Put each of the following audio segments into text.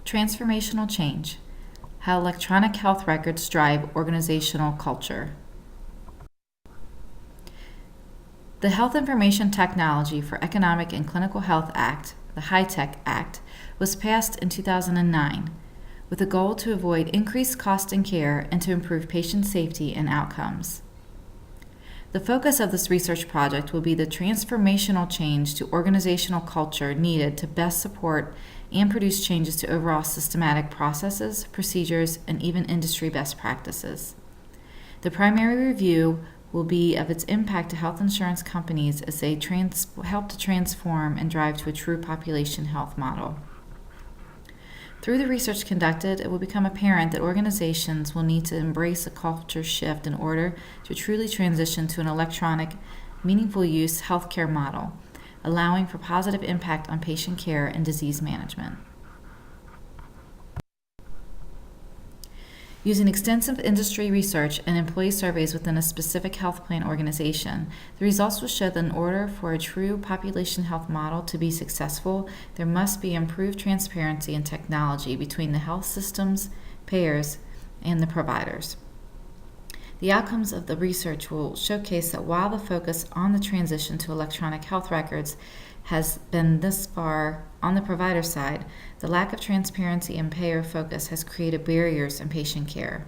Transformational change. How electronic health records drive organizational culture. The Health Information Technology for Economic and Clinical Health Act, the HITECH Act, was passed in 2009 with a goal to avoid increased cost in care and to improve patient safety and outcomes. The focus of this research project will be the transformational change to organizational culture needed to best support and produce changes to overall systematic processes, procedures, and even industry best practices. The primary review will be of its impact to health insurance companies as they help to transform and drive to a true population health model. Through the research conducted, it will become apparent that organizations will need to embrace a culture shift in order to truly transition to an electronic, meaningful use healthcare model, allowing for positive impact on patient care and disease management. Using extensive industry research and employee surveys within a specific health plan organization, the results will show that in order for a true population health model to be successful, there must be improved transparency and technology between the health systems, payers, and the providers. The outcomes of the research will showcase that while the focus on the transition to electronic health records has been thus far on the provider side, the lack of transparency and payer focus has created barriers in patient care.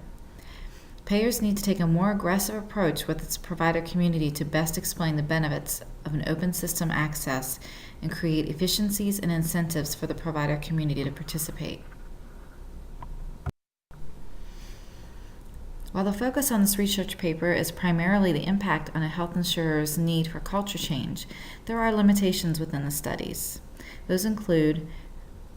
Payers need to take a more aggressive approach with its provider community to best explain the benefits of an open system access and create efficiencies and incentives for the provider community to participate. While the focus on this research paper is primarily the impact on a health insurer's need for culture change, there are limitations within the studies. Those include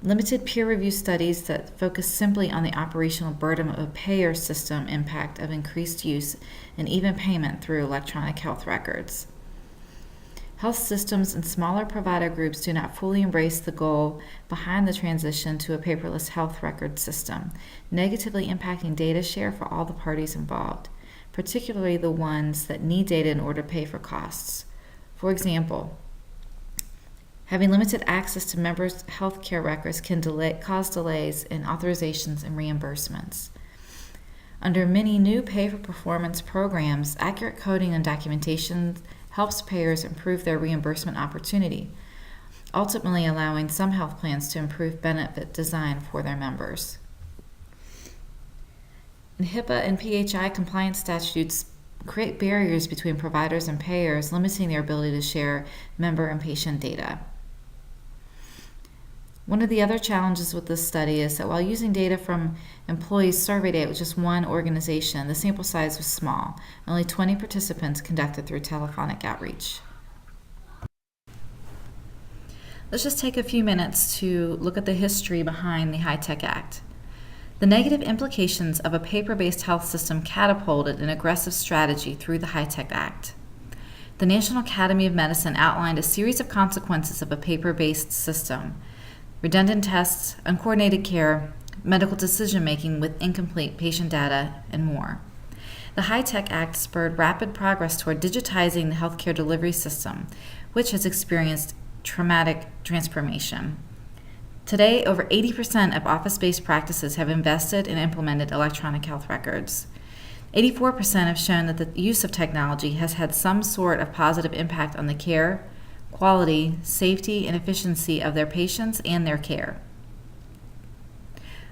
limited peer-reviewed studies that focus simply on the operational burden of a payer system impact of increased use and even payment through electronic health records. Health systems and smaller provider groups do not fully embrace the goal behind the transition to a paperless health record system, negatively impacting data share for all the parties involved, particularly the ones that need data in order to pay for costs. For example, having limited access to members' health care records can cause delays in authorizations and reimbursements. Under many new pay-for-performance programs, accurate coding and documentation helps payers improve their reimbursement opportunity, ultimately allowing some health plans to improve benefit design for their members. And HIPAA and PHI compliance statutes create barriers between providers and payers, limiting their ability to share member and patient data. One of the other challenges with this study is that while using data from employees surveyed at just one organization, the sample size was small. Only 20 participants conducted through telephonic outreach. Let's just take a few minutes to look at the history behind the HITECH Act. The negative implications of a paper-based health system catapulted an aggressive strategy through the HITECH Act. The National Academy of Medicine outlined a series of consequences of a paper-based system: redundant tests, uncoordinated care, medical decision-making with incomplete patient data, and more. The HITECH Act spurred rapid progress toward digitizing the healthcare delivery system, which has experienced traumatic transformation. Today, over 80% of office-based practices have invested and implemented electronic health records. 84% have shown that the use of technology has had some sort of positive impact on the care, quality, safety, and efficiency of their patients and their care.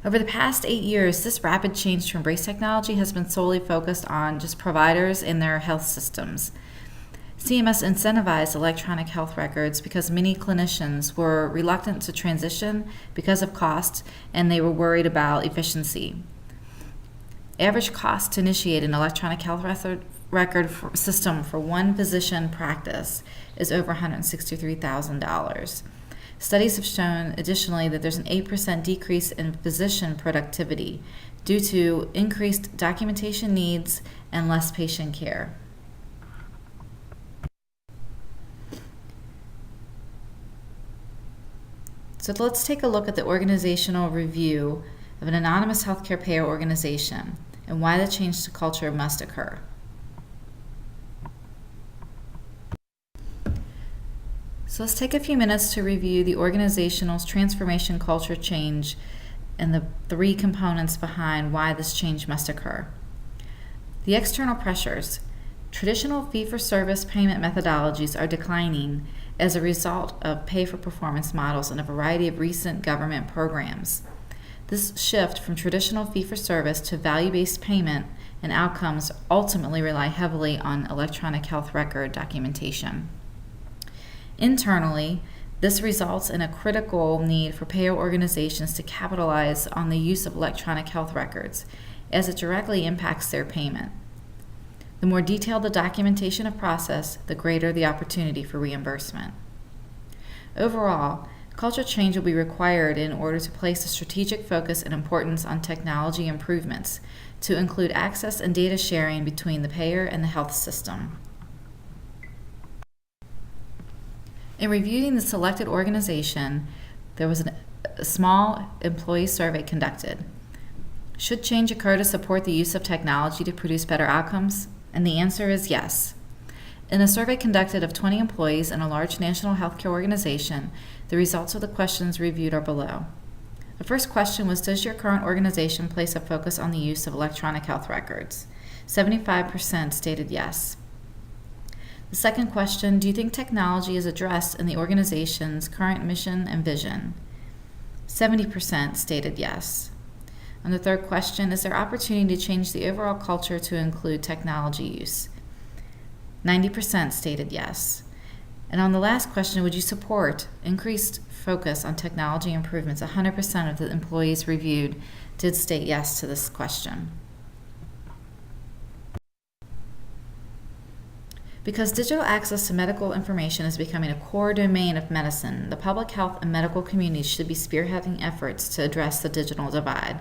Over the past 8 years, this rapid change to embrace technology has been solely focused on just providers and their health systems. CMS incentivized electronic health records because many clinicians were reluctant to transition because of cost, and they were worried about efficiency. Average cost to initiate an electronic health record system for one physician practice is over $163,000. Studies have shown additionally that there's an 8% decrease in physician productivity due to increased documentation needs and less patient care. So let's take a look at the organizational review of an anonymous healthcare payer organization and why the change to culture must occur. So let's take a few minutes to review the organizational transformation culture change and the three components behind why this change must occur. The external pressures. Traditional fee-for-service payment methodologies are declining as a result of pay-for-performance models in a variety of recent government programs. This shift from traditional fee-for-service to value-based payment and outcomes ultimately rely heavily on electronic health record documentation. Internally, this results in a critical need for payer organizations to capitalize on the use of electronic health records, as it directly impacts their payment. The more detailed the documentation of process, the greater the opportunity for reimbursement. Overall, culture change will be required in order to place a strategic focus and importance on technology improvements, to include access and data sharing between the payer and the health system. In reviewing the selected organization, there was a small employee survey conducted. Should change occur to support the use of technology to produce better outcomes? And the answer is yes. In a survey conducted of 20 employees in a large national healthcare organization, the results of the questions reviewed are below. The first question was, does your current organization place a focus on the use of electronic health records? 75% stated yes. The second question, do you think technology is addressed in the organization's current mission and vision? 70% stated yes. And the third question, is there opportunity to change the overall culture to include technology use? 90% stated yes. And on the last question, would you support increased focus on technology improvements? 100% of the employees reviewed did state yes to this question. Because digital access to medical information is becoming a core domain of medicine, the public health and medical communities should be spearheading efforts to address the digital divide.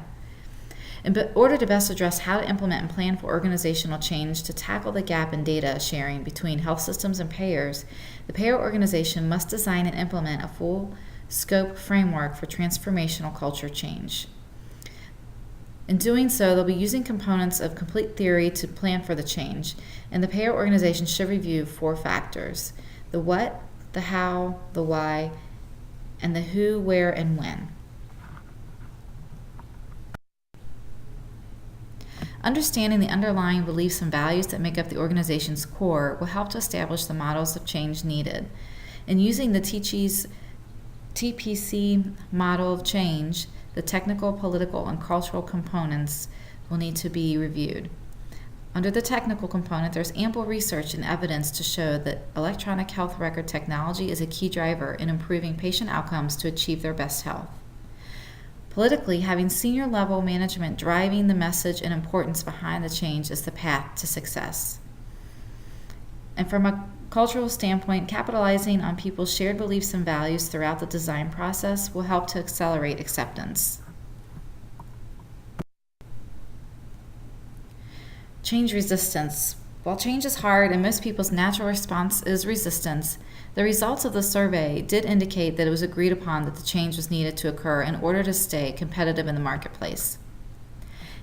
In order to best address how to implement and plan for organizational change to tackle the gap in data sharing between health systems and payers, the payer organization must design and implement a full scope framework for transformational culture change. In doing so, they'll be using components of complete theory to plan for the change, and the payer organization should review 4 factors: the what, the how, the why, and the who, where, and when. Understanding the underlying beliefs and values that make up the organization's core will help to establish the models of change needed. And using the TPC model of change, the technical, political, and cultural components will need to be reviewed. Under the technical component, there's ample research and evidence to show that electronic health record technology is a key driver in improving patient outcomes to achieve their best health. Politically, having senior level management driving the message and importance behind the change is the path to success. And from a cultural standpoint, capitalizing on people's shared beliefs and values throughout the design process will help to accelerate acceptance. Change resistance. While change is hard and most people's natural response is resistance, the results of the survey did indicate that it was agreed upon that the change was needed to occur in order to stay competitive in the marketplace.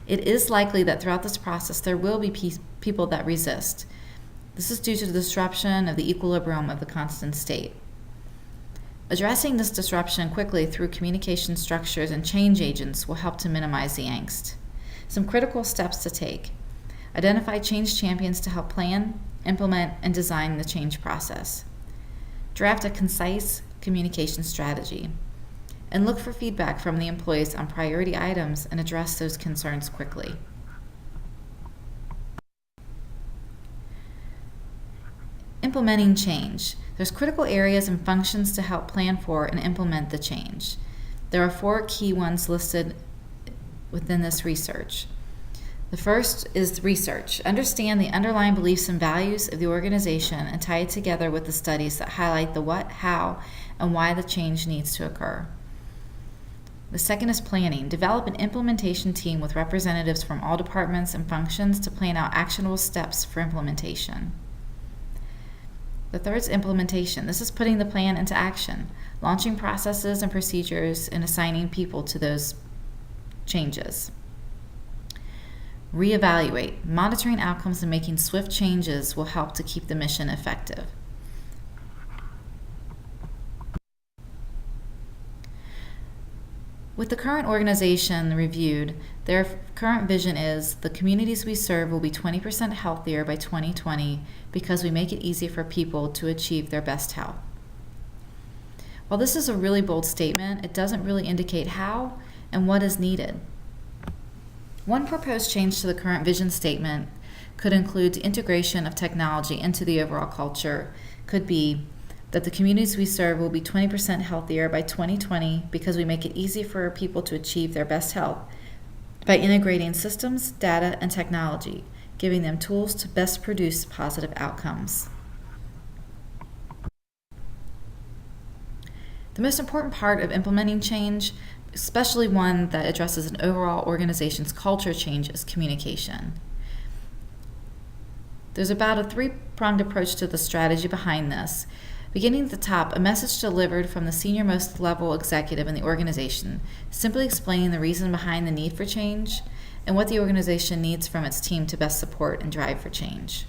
It is likely that throughout this process there will be people that resist. This is due to the disruption of the equilibrium of the constant state. Addressing this disruption quickly through communication structures and change agents will help to minimize the angst. Some critical steps to take. Identify change champions to help plan, implement, and design the change process. Draft a concise communication strategy. And look for feedback from the employees on priority items and address those concerns quickly. Implementing change. There's critical areas and functions to help plan for and implement the change. There are 4 key ones listed within this research. The first is research. Understand the underlying beliefs and values of the organization and tie it together with the studies that highlight the what, how, and why the change needs to occur. The second is planning. Develop an implementation team with representatives from all departments and functions to plan out actionable steps for implementation. The third is implementation. This is putting the plan into action, launching processes and procedures, and assigning people to those changes. Reevaluate. Monitoring outcomes and making swift changes will help to keep the mission effective. With the current organization reviewed, their current vision is the communities we serve will be 20% healthier by 2020 because we make it easy for people to achieve their best health. While this is a really bold statement, it doesn't really indicate how and what is needed. One proposed change to the current vision statement could include the integration of technology into the overall culture, could be that the communities we serve will be 20% healthier by 2020 because we make it easy for people to achieve their best health by integrating systems, data, and technology, giving them tools to best produce positive outcomes. The most important part of implementing change, especially one that addresses an overall organization's culture change, is communication. There's about a three-pronged approach to the strategy behind this. Beginning at the top, a message delivered from the senior-most level executive in the organization, simply explaining the reason behind the need for change and what the organization needs from its team to best support and drive for change.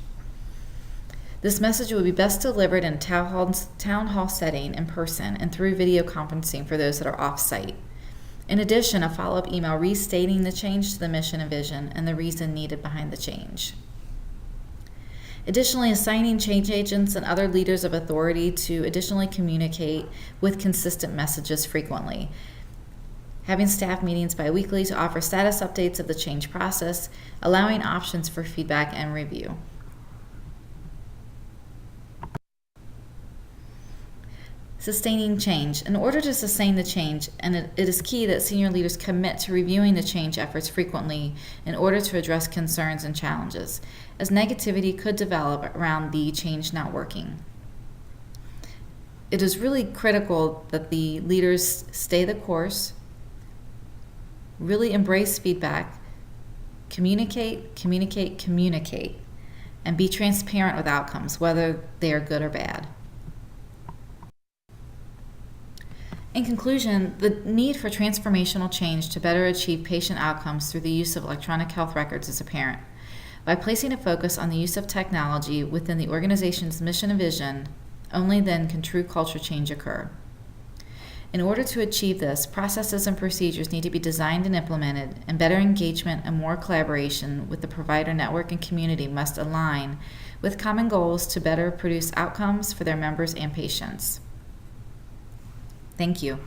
This message will be best delivered in a town hall setting in person and through video conferencing for those that are off-site. In addition, a follow-up email restating the change to the mission and vision and the reason needed behind the change. Additionally, assigning change agents and other leaders of authority to additionally communicate with consistent messages frequently. Having staff meetings biweekly to offer status updates of the change process, allowing options for feedback and review. Sustaining change. In order to sustain the change, and it is key that senior leaders commit to reviewing the change efforts frequently in order to address concerns and challenges, as negativity could develop around the change not working. It is really critical that the leaders stay the course, really embrace feedback, communicate, and be transparent with outcomes, whether they are good or bad. In conclusion, the need for transformational change to better achieve patient outcomes through the use of electronic health records is apparent. By placing a focus on the use of technology within the organization's mission and vision, only then can true culture change occur. In order to achieve this, processes and procedures need to be designed and implemented, and better engagement and more collaboration with the provider network and community must align with common goals to better produce outcomes for their members and patients. Thank you.